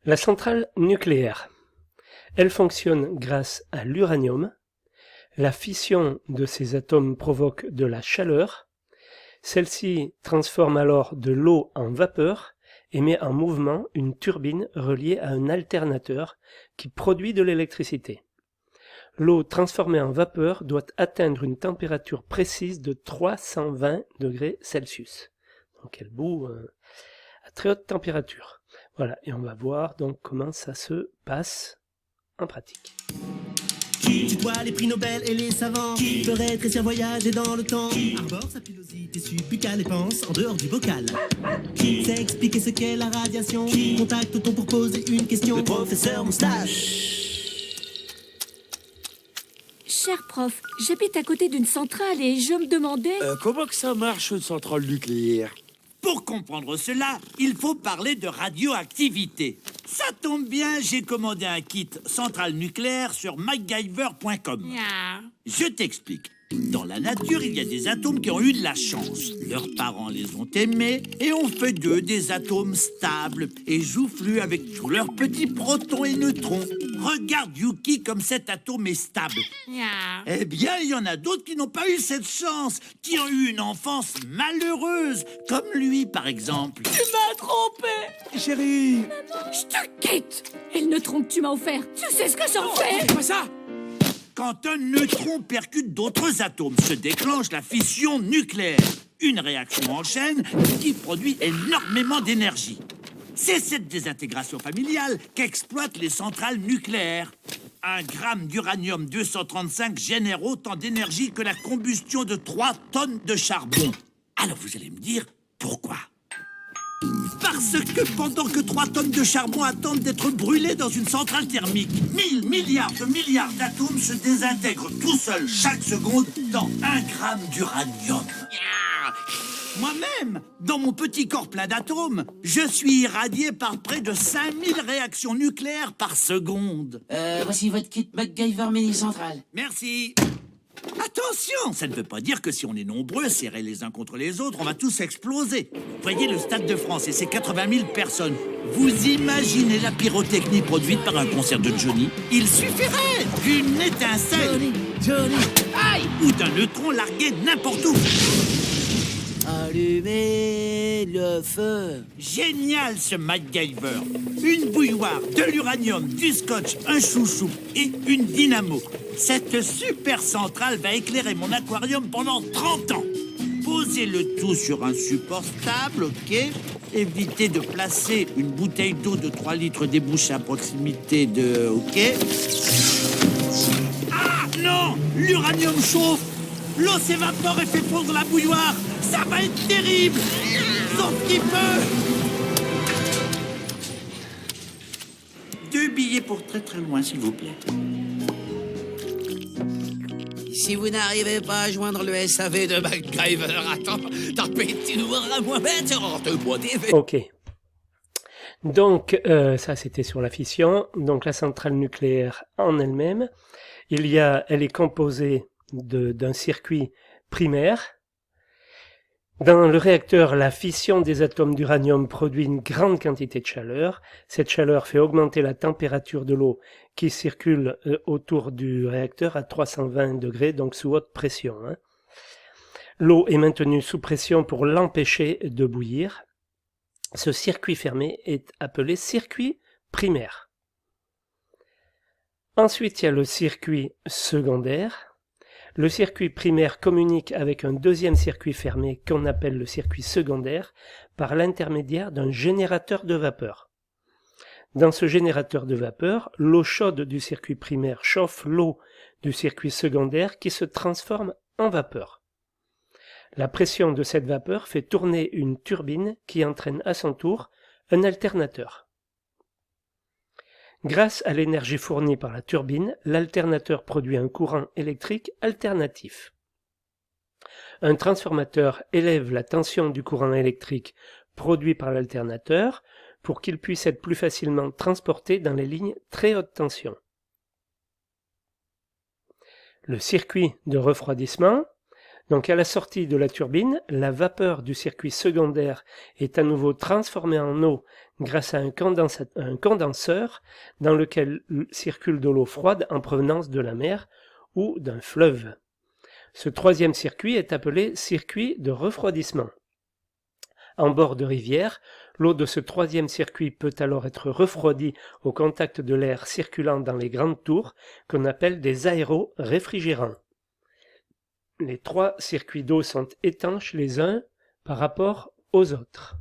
La centrale nucléaire, elle fonctionne grâce à l'uranium. La fission de ces atomes provoque de la chaleur. Celle-ci transforme alors de l'eau en vapeur et met en mouvement une turbine reliée à un alternateur qui produit de l'électricité. L'eau transformée en vapeur doit atteindre une température précise de 320 degrés Celsius. Donc elle bout à très haute température. Voilà, et on va voir donc comment ça se passe en pratique. Qui tutoie les prix Nobel et les savants? Qui peut rétrécir, voyager dans le temps? Arbore sa pilosité subbuccale et pense en dehors du bocal. Qui sait expliquer ce qu'est la radiation? Qui contacte-t-on pour poser une question? Le professeur Moustache. Cher prof, j'habite à côté d'une centrale et je me demandais... Comment que ça marche une centrale nucléaire? Pour comprendre cela, il faut parler de radioactivité. Ça tombe bien, j'ai commandé un kit centrale nucléaire sur MacGyver.com. Je t'explique. Dans la nature, il y a des atomes qui ont eu de la chance. Leurs parents les ont aimés et ont fait d'eux des atomes stables et joufflus avec tous leurs petits protons et neutrons. Regarde Yuki comme cet atome est stable. Eh bien, il y en a d'autres qui n'ont pas eu cette chance, qui ont eu une enfance malheureuse, comme lui par exemple. Tu m'as trompé! Chérie! Je te quitte! Et le neutron que tu m'as offert, tu sais ce que j'en fais? C'est pas ça! Quand un neutron percute d'autres atomes, se déclenche la fission nucléaire. Une réaction en chaîne qui produit énormément d'énergie. C'est cette désintégration familiale qu'exploitent les centrales nucléaires. 1 gramme d'uranium-235 génère autant d'énergie que la combustion de 3 tonnes de charbon. Alors vous allez me dire, pourquoi ? Parce que pendant que 3 tonnes de charbon attendent d'être brûlées dans une centrale thermique, 1000 milliards de milliards d'atomes se désintègrent tout seuls chaque seconde dans 1 gramme d'uranium. Moi-même, dans mon petit corps plein d'atomes, je suis irradié par près de 5000 réactions nucléaires par seconde. Voici votre kit MacGyver mini centrale. Merci. Attention, ça ne veut pas dire que si on est nombreux, serrés les uns contre les autres, on va tous exploser. Voyez le Stade de France et ses 80 000 personnes. Vous imaginez la pyrotechnie produite par un concert de Johnny? Il suffirait d'une étincelle aïe, ou d'un neutron largué n'importe où. Allumez le feu. Génial ce MacGyver. Une bouilloire, de l'uranium, du scotch, un chouchou et une dynamo. Cette super centrale va éclairer mon aquarium pendant 30 ans. Posez le tout sur un support stable, ok? Évitez de placer une bouteille d'eau de 3 litres débouchée à proximité de... ok? Ah non! L'uranium chauffe! L'eau s'évapore et fait fondre la bouilloire! Ça va être terrible! Sauf qu'il peut! 2 billets pour très très loin, s'il vous plaît. Si vous n'arrivez pas à joindre le SAV de MacGyver, attends, Ok. Donc, ça c'était sur la fission. Donc la centrale nucléaire en elle-même, elle est composée d'un circuit primaire. Dans le réacteur, la fission des atomes d'uranium produit une grande quantité de chaleur. Cette chaleur fait augmenter la température de l'eau qui circule autour du réacteur à 320 degrés, donc sous haute pression. L'eau est maintenue sous pression pour l'empêcher de bouillir. Ce circuit fermé est appelé circuit primaire. Ensuite, il y a le circuit secondaire. Le circuit primaire communique avec un deuxième circuit fermé qu'on appelle le circuit secondaire par l'intermédiaire d'un générateur de vapeur. Dans ce générateur de vapeur, l'eau chaude du circuit primaire chauffe l'eau du circuit secondaire qui se transforme en vapeur. La pression de cette vapeur fait tourner une turbine qui entraîne à son tour un alternateur. Grâce à l'énergie fournie par la turbine, l'alternateur produit un courant électrique alternatif. Un transformateur élève la tension du courant électrique produit par l'alternateur pour qu'il puisse être plus facilement transporté dans les lignes très haute tension. Le circuit de refroidissement Donc à la sortie de la turbine, la vapeur du circuit secondaire est à nouveau transformée en eau grâce à un condenseur dans lequel circule de l'eau froide en provenance de la mer ou d'un fleuve. Ce troisième circuit est appelé circuit de refroidissement. En bord de rivière, l'eau de ce troisième circuit peut alors être refroidie au contact de l'air circulant dans les grandes tours qu'on appelle des aéro-réfrigérants. Les trois circuits d'eau sont étanches les uns par rapport aux autres.